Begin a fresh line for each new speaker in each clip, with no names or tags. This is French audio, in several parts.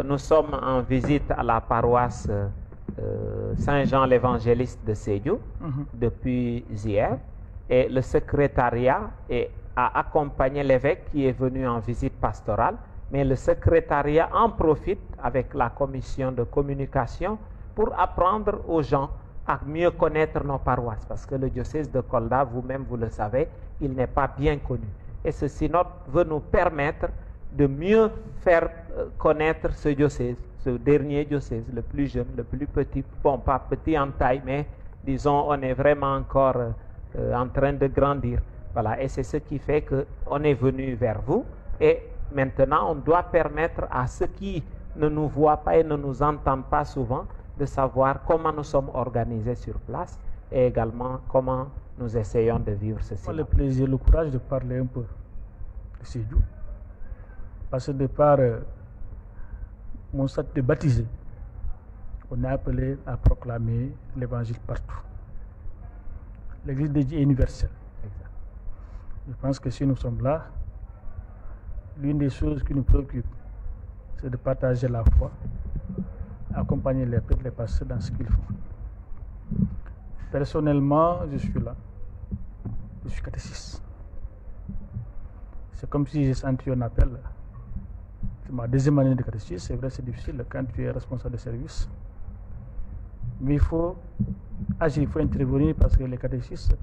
nous sommes en visite à la paroisse Saint-Jean l'Évangéliste de Sédhiou depuis hier, et le secrétariat a accompagné l'évêque qui est venu en visite pastorale, mais le secrétariat en profite avec la commission de communication pour apprendre aux gens à mieux connaître nos paroisses, parce que le diocèse de Kolda, vous-même vous le savez, il n'est pas bien connu. Et ce synode veut nous permettre de mieux faire connaître ce diocèse, ce dernier diocèse, le plus jeune, le plus petit, bon, pas petit en taille, mais disons, on est vraiment encore en train de grandir. Voilà, et c'est ce qui fait qu'on est venu vers vous, et maintenant on doit permettre à ceux qui ne nous voient pas et ne nous entendent pas souvent de savoir comment nous sommes organisés sur place et également comment nous essayons de vivre ceci.
J'ai le plaisir, le courage de parler un peu de Sédhiou, parce que de par mon statut de baptisé, on est appelé à proclamer l'évangile partout. L'église de Dieu est universelle.
Exact.
Je pense que si nous sommes là, l'une des choses qui nous préoccupe, c'est de partager la foi, accompagner les prêtres, les pasteurs dans ce qu'ils font. Personnellement, je suis là. Je suis catéchiste. C'est comme si j'ai senti un appel. C'est ma deuxième année de catéchisme. C'est vrai, c'est difficile quand tu es responsable de service. Mais il faut agir, il faut intervenir, parce que les catéchistes,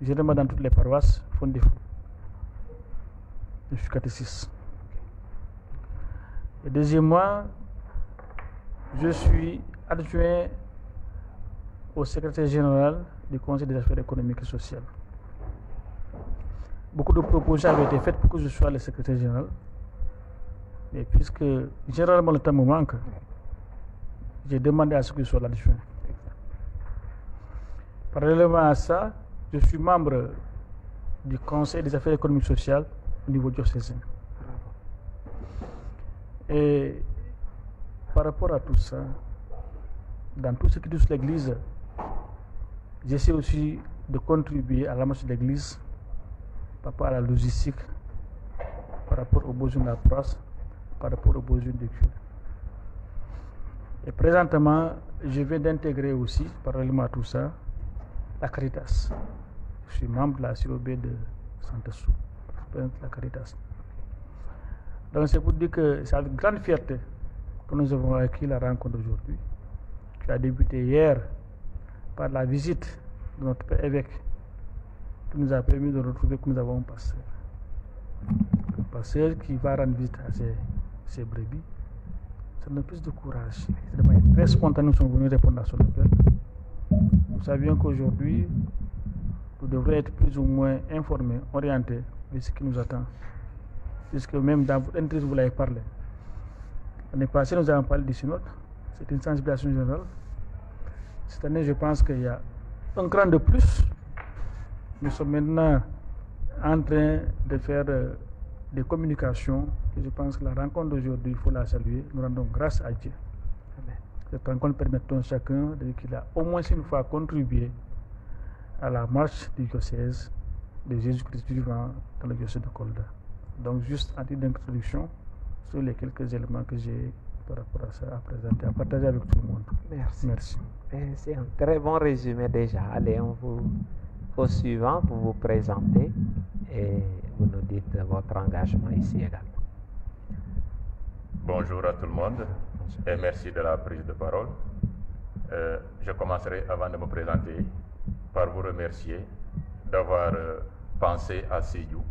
généralement dans toutes les paroisses, font défaut. Je suis catéchiste. Et deuxièmement, je suis adjoint au secrétaire général du Conseil des affaires économiques et sociales. Beaucoup de propositions avaient été faites pour que je sois le secrétaire général. Mais puisque généralement le temps me manque, j'ai demandé à ce que je sois l'adjoint. Parallèlement à ça, je suis membre du Conseil des affaires économiques et sociales au niveau diocésain. Et par rapport à tout ça, dans tout ce qui touche l'Église, j'essaie aussi de contribuer à la marche de l'Église par rapport à la logistique, par rapport aux besoins de la paroisse, par rapport aux besoins du culte. Et présentement, je viens d'intégrer aussi, parallèlement à tout ça, la Caritas. Je suis membre de la COB de Santassou, la Caritas. Donc c'est pour dire que c'est avec grande fierté que nous avons acquis la rencontre aujourd'hui, qui a débuté hier par la visite de notre père évêque, qui nous a permis de retrouver que nous avons un pasteur. Un pasteur qui va rendre visite à ses brebis. Ça donne plus de courage. C'est de manière très spontanée nous sommes venus répondre à son appel. Nous savions qu'aujourd'hui, nous devrions être plus ou moins informés, orientés de ce qui nous attend. Puisque même dans votre interview, vous l'avez parlé. L'année passée, nous avons parlé du synode. C'est une sensibilisation générale. Cette année, je pense qu'il y a un cran de plus. Nous sommes maintenant en train de faire des communications. Et je pense que la rencontre d'aujourd'hui, il faut la saluer. Nous rendons grâce à Dieu. Amen. Cette rencontre permet à chacun qu'il a au moins une fois contribué à la marche du diocèse de Jésus-Christ vivant dans le diocèse de Kolda. Donc, juste en titre d'introduction, sur les quelques éléments que j'ai par rapport à ça à présenter, à partager avec tout le monde.
Merci.
Merci.
C'est un très bon résumé déjà. Allez, on vous au suivant pour vous présenter et vous nous dites votre engagement ici également.
Bonjour à tout le monde et merci de la prise de parole. Je commencerai avant de me présenter par vous remercier d'avoir pensé à Sédhiou,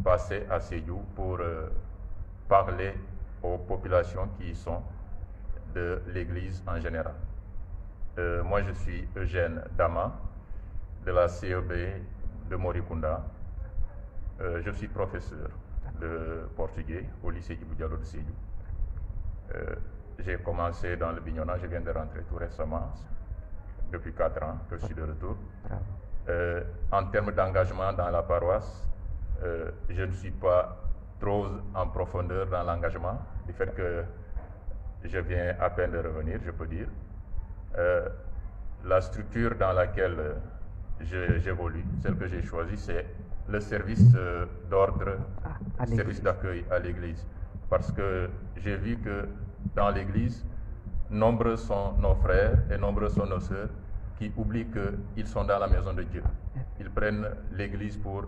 passé à Sédhiou pour parler aux populations qui y sont de l'Église en général. Moi, je suis Eugène Dama de la CEB de Morikunda. Je suis professeur de portugais au lycée Djibo Diallo de Sédhiou. J'ai commencé dans le Bignona, je viens de rentrer tout récemment, depuis 4 ans que je suis de retour. En termes d'engagement dans la paroisse, je ne suis pas trop en profondeur dans l'engagement, du fait que je viens à peine de revenir, je peux dire. La structure dans laquelle j'évolue, celle que j'ai choisie, c'est le service d'ordre, service d'accueil à l'église. parce que j'ai vu que dans l'Église, nombreux sont nos frères et nombreux sont nos sœurs qui oublient qu'ils sont dans la maison de Dieu. Ils prennent l'Église pour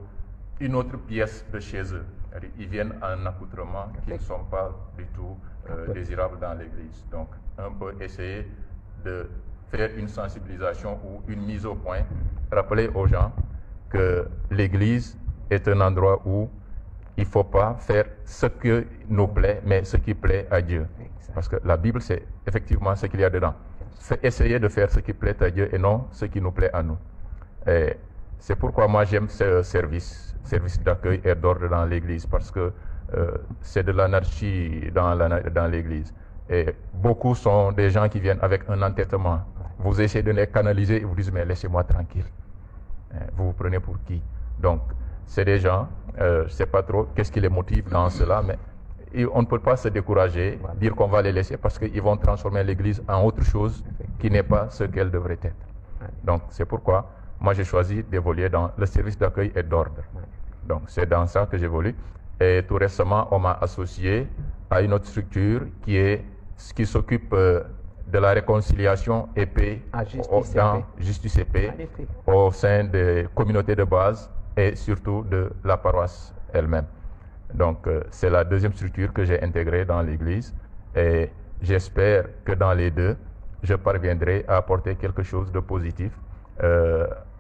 une autre pièce de chez eux. Ils viennent en accoutrement qui ne sont pas du tout désirables dans l'Église. Donc, on peut essayer de faire une sensibilisation ou une mise au point, rappeler aux gens que l'Église est un endroit où il ne faut pas faire ce qui nous plaît, mais ce qui plaît à Dieu. Parce que la Bible, c'est effectivement ce qu'il y a dedans. C'est essayer de faire ce qui plaît à Dieu et non ce qui nous plaît à nous. Et c'est pourquoi moi j'aime ce service d'accueil et d'ordre dans l'Église, parce que c'est de l'anarchie dans l'Église. Et beaucoup sont des gens qui viennent avec un entêtement. Vous essayez de les canaliser et vous dites, mais laissez-moi tranquille. Vous vous prenez pour qui? Donc, c'est des gens, je ne sais pas trop qu'est-ce qui les motive dans cela, mais on ne peut pas se décourager, dire qu'on va les laisser parce qu'ils vont transformer l'Église en autre chose qui n'est pas ce qu'elle devrait être. Donc, c'est pourquoi moi j'ai choisi d'évoluer dans le service d'accueil et d'ordre. Donc, c'est dans ça que j'évolue. Et tout récemment, on m'a associé à une autre structure qui s'occupe de la réconciliation et paix dans Justice et paix au sein des communautés de base et surtout de la paroisse elle-même. Donc, c'est la deuxième structure que j'ai intégrée dans l'Église et j'espère que dans les deux, je parviendrai à apporter quelque chose de positif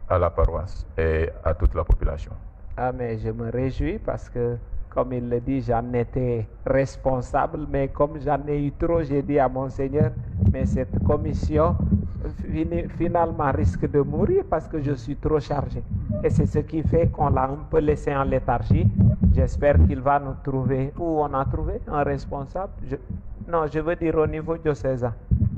à la paroisse et à toute la population.
Ah, mais je me réjouis parce que, comme il le dit, j'en étais responsable, mais comme j'en ai eu trop, j'ai dit à mon Seigneur, mais cette commission finalement risque de mourir parce que je suis trop chargé. Et c'est ce qui fait qu'on l'a un peu laissé en léthargie. J'espère qu'il va nous trouver, où on a trouvé un responsable. Non, je veux dire au niveau diocésain.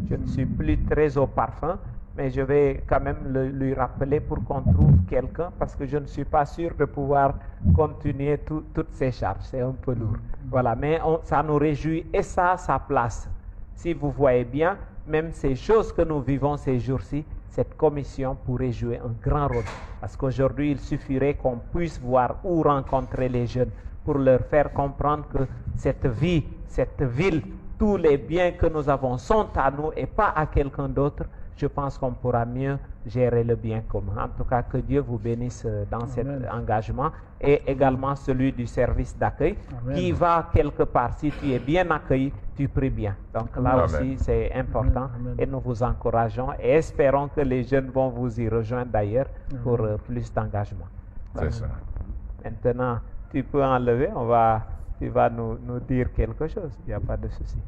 Je ne suis plus très au parfum, mais je vais quand même lui rappeler pour qu'on trouve quelqu'un, parce que je ne suis pas sûr de pouvoir continuer toutes ces charges. C'est un peu lourd. Voilà, mais ça nous réjouit et ça a sa place. Si vous voyez bien, même ces choses que nous vivons ces jours-ci, cette commission pourrait jouer un grand rôle. Parce qu'aujourd'hui, il suffirait qu'on puisse voir ou rencontrer les jeunes pour leur faire comprendre que cette vie, cette ville, tous les biens que nous avons sont à nous et pas à quelqu'un d'autre. Je pense qu'on pourra mieux gérer le bien commun. En tout cas, que Dieu vous bénisse dans cet engagement et également celui du service d'accueil qui va quelque part. Si tu es bien accueilli, tu pries bien. Donc là aussi, c'est important et nous vous encourageons et espérons que les jeunes vont vous y rejoindre d'ailleurs pour plus d'engagement.
C'est ça.
Maintenant, tu peux enlever, tu vas nous dire quelque chose. Il n'y a pas de souci.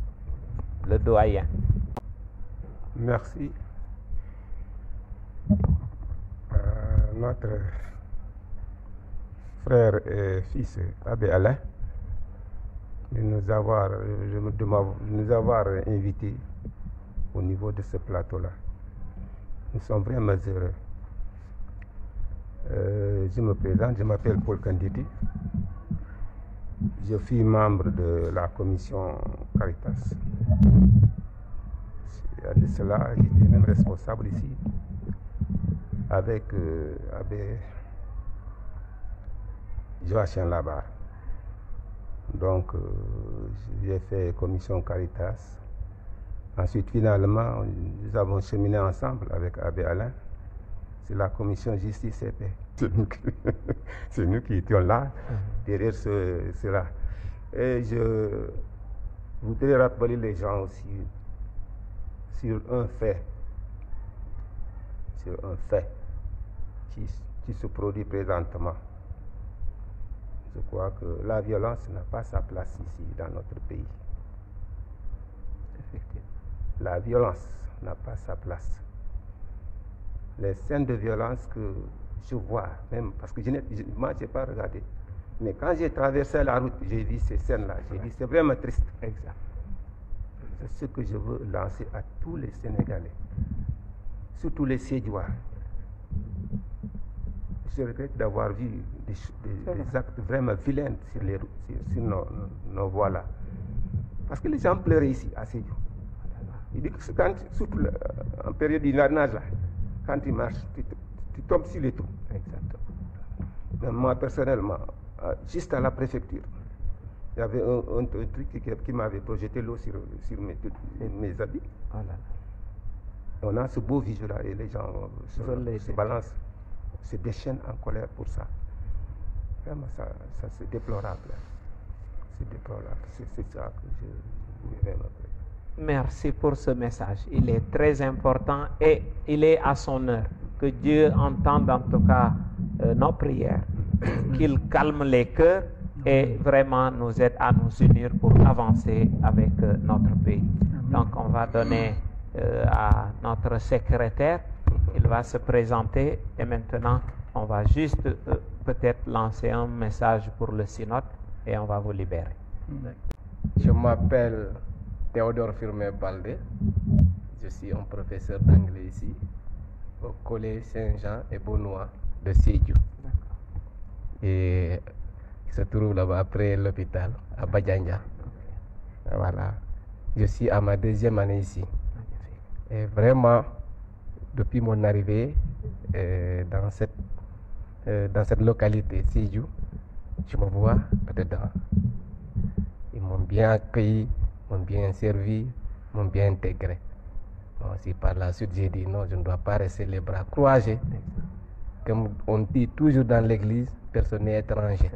Le doyen.
Merci. Notre frère et fils Abbé Alain de nous avoir invités au niveau de ce plateau-là. Nous sommes vraiment heureux. Je me présente, je m'appelle Paul Kandidi. Je suis membre de la commission Caritas. De cela, j'étais même responsable ici avec Abbé Joachim Labarre. Donc, j'ai fait commission Caritas. Ensuite, finalement, nous avons cheminé ensemble avec Abbé Alain. C'est la commission Justice et Paix. C'est nous qui étions là, derrière cela. Et je voudrais rappeler les gens aussi sur un fait qui se produit présentement. Je crois que la violence n'a pas sa place ici dans notre pays. Effectivement. La violence n'a pas sa place. Les scènes de violence que je vois, même parce que moi je n'ai pas regardé, mais quand j'ai traversé la route, j'ai vu ces scènes-là, j'ai dit c'est vraiment triste. Exact. C'est ce que je veux lancer à tous les Sénégalais, surtout les Sédiois. Je regrette d'avoir vu des actes vraiment vilains sur nos voies-là. Parce que les gens pleuraient ici, à Sédio. Ils disent que surtout en période d'hivernage, quand ils marchent, tu tombes sur les trous. Exactement. Mais moi, personnellement, juste à la préfecture, Il y avait un truc qui m'avait projeté l'eau sur mes habits.
Oh là là.
On a ce beau visuel-là et les gens se balancent, se déchaînent en colère pour ça. Vraiment, ça c'est déplorable. C'est déplorable. C'est ça que je vais m'appeler.
Merci pour ce message. Il est très important et il est à son heure. Que Dieu entende en tout cas nos prières, qu'il calme les cœurs et vraiment nous aide à nous unir pour avancer avec notre pays. Donc on va donner à notre secrétaire, il va se présenter et maintenant on va juste peut-être lancer un message pour le synode et on va vous libérer.
Je m'appelle Théodore Firmin Baldé, je suis un professeur d'anglais ici au collège Saint-Jean et Benoît de Sédhiou. Et il se trouve là-bas après l'hôpital à Badiania. Voilà. Je suis à ma 2e année ici. Et vraiment, depuis mon arrivée dans cette localité Sédhiou, je me vois dedans. Ils m'ont bien accueilli, m'ont bien servi, m'ont bien intégré. Bon, si par la suite j'ai dit non, je ne dois pas rester les bras croisés. Comme on dit toujours dans l'église, personne n'est étranger.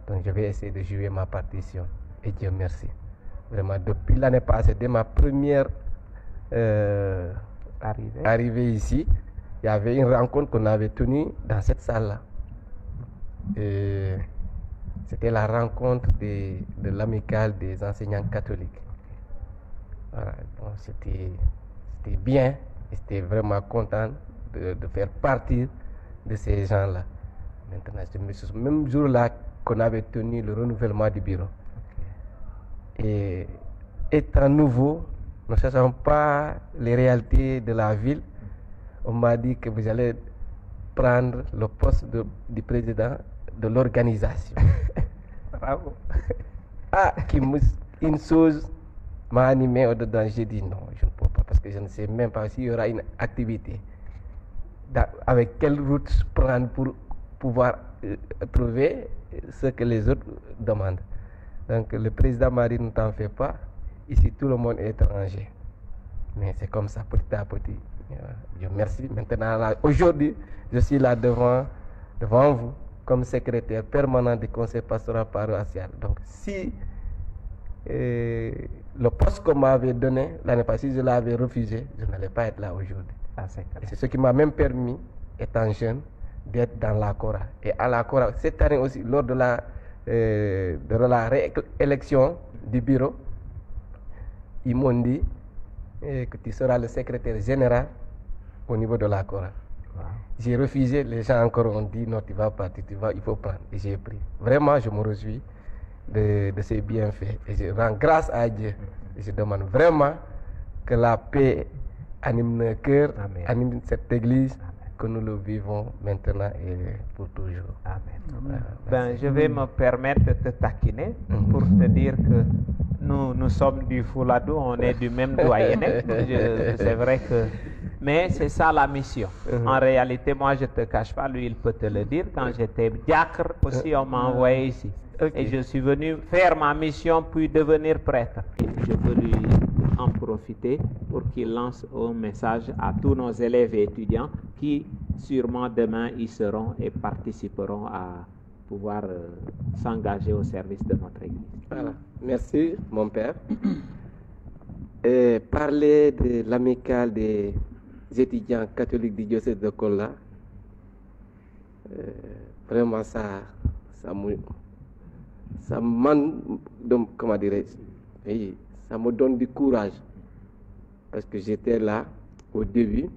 Donc je vais essayer de jouer ma partition. Et Dieu merci. Vraiment, depuis l'année passée, dès ma première arrivée ici, il y avait une rencontre qu'on avait tenue dans cette salle-là. Et c'était la rencontre de l'amicale des enseignants catholiques. Voilà, donc c'était bien, j'étais vraiment content de faire partie de ces gens-là. Maintenant, c'est ce même jour-là qu'on avait tenu le renouvellement du bureau. Et étant nouveau, ne sachant pas les réalités de la ville, on m'a dit que vous allez prendre le poste du président de l'organisation. Bravo. Une chose m'a animé au-dedans. J'ai dit non, je ne peux pas parce que je ne sais même pas s'il y aura une activité. Avec quelle route prendre pour pouvoir trouver ce que les autres demandent. Donc le président m'a dit ne t'en fais pas, ici tout le monde est étranger. Mais c'est comme ça, petit à petit. Dieu merci. Maintenant, aujourd'hui, je suis là devant vous comme secrétaire permanent du conseil pastoral paroissial. Donc si le poste qu'on m'avait donné l'année passée, je l'avais refusé, je n'allais pas être là aujourd'hui. C'est ce qui m'a même permis, étant jeune, d'être dans la Cora. Et à la Cora, cette année aussi, lors de la réélection du bureau, ils m'ont dit que tu seras le secrétaire général au niveau de la Cora. Wow. J'ai refusé, les gens encore ont dit non, tu vas partir, il faut prendre. Et j'ai pris. Vraiment, je me réjouis de ces bienfaits. Et je rends grâce à Dieu. Et je demande vraiment que la paix anime nos cœurs, anime cette église, que nous le vivons maintenant et pour toujours.
Amen. Ben, je vais me permettre de te taquiner pour te dire que nous sommes du Fouladou, on est du même doyenné. C'est vrai que... Mais c'est ça la mission. En réalité, moi, je ne te cache pas, lui, il peut te le dire. Quand j'étais diacre aussi, on m'a envoyé ici. Et je suis venu faire ma mission, puis devenir prêtre. Je veux lui en profiter pour qu'il lance un message à tous nos élèves et étudiants qui, sûrement, demain, y seront et participeront à pouvoir s'engager au service de notre Église.
Voilà. Merci, mon père. Parler de l'amicale des étudiants catholiques du diocèse de Kola, vraiment ça me donne du courage parce que j'étais là au début,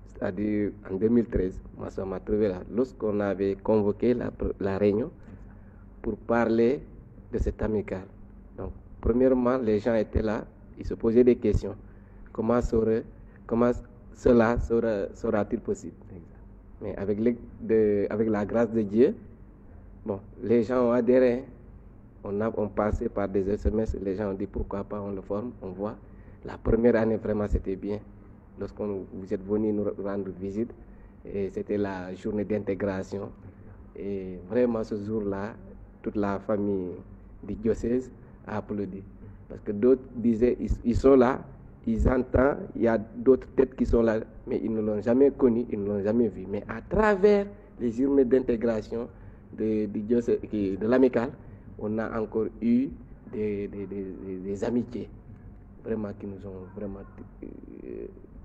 c'est-à-dire en 2013. Moi, ça m'a trouvé là lorsqu'on avait convoqué la réunion pour parler de cette amicale. Donc, premièrement, les gens étaient là, ils se posaient des questions. Comment cela sera-t-il possible? Mais avec la grâce de Dieu, bon, les gens ont adhéré. On passait par des SMS, les gens ont dit pourquoi pas, on le forme, on voit. La première année, vraiment, c'était bien. Lorsque vous êtes venus nous rendre visite, et c'était la journée d'intégration. Et vraiment, ce jour-là, toute la famille du diocèse a applaudi. Parce que d'autres disaient, ils sont là, ils entendent, il y a d'autres têtes qui sont là, mais ils ne l'ont jamais connu, ils ne l'ont jamais vu. Mais à travers les journées d'intégration de l'amicale, on a encore eu des amitiés vraiment qui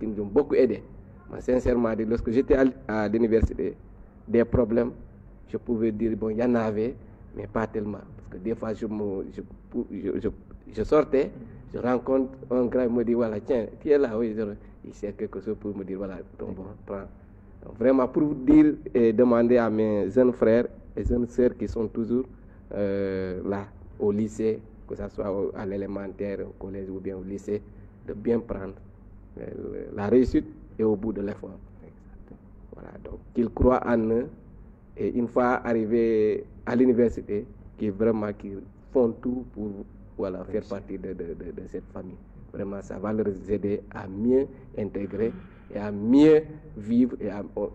nous ont beaucoup aidés. Moi, sincèrement, lorsque j'étais à l'université, des problèmes, je pouvais dire, bon, il y en avait, mais pas tellement. Parce que des fois, je sortais, je rencontre un grand, il me dit, voilà, tiens, qui est là? Oui, il sait quelque chose pour me dire, voilà, donc bon, prends. Donc, vraiment, pour vous dire et demander à mes jeunes frères et jeunes sœurs qui sont toujours là, au lycée, que ce soit à l'élémentaire, au collège ou bien au lycée, de bien prendre la réussite et au bout de l'effort. Voilà, donc qu'ils croient en eux et une fois arrivés à l'université, qui font tout pour faire partie de cette famille. Vraiment, ça va leur aider à mieux intégrer et à mieux vivre.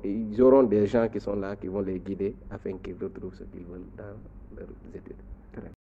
Et ils auront des gens qui sont là, qui vont les guider afin qu'ils retrouvent ce qu'ils veulent dans leurs études.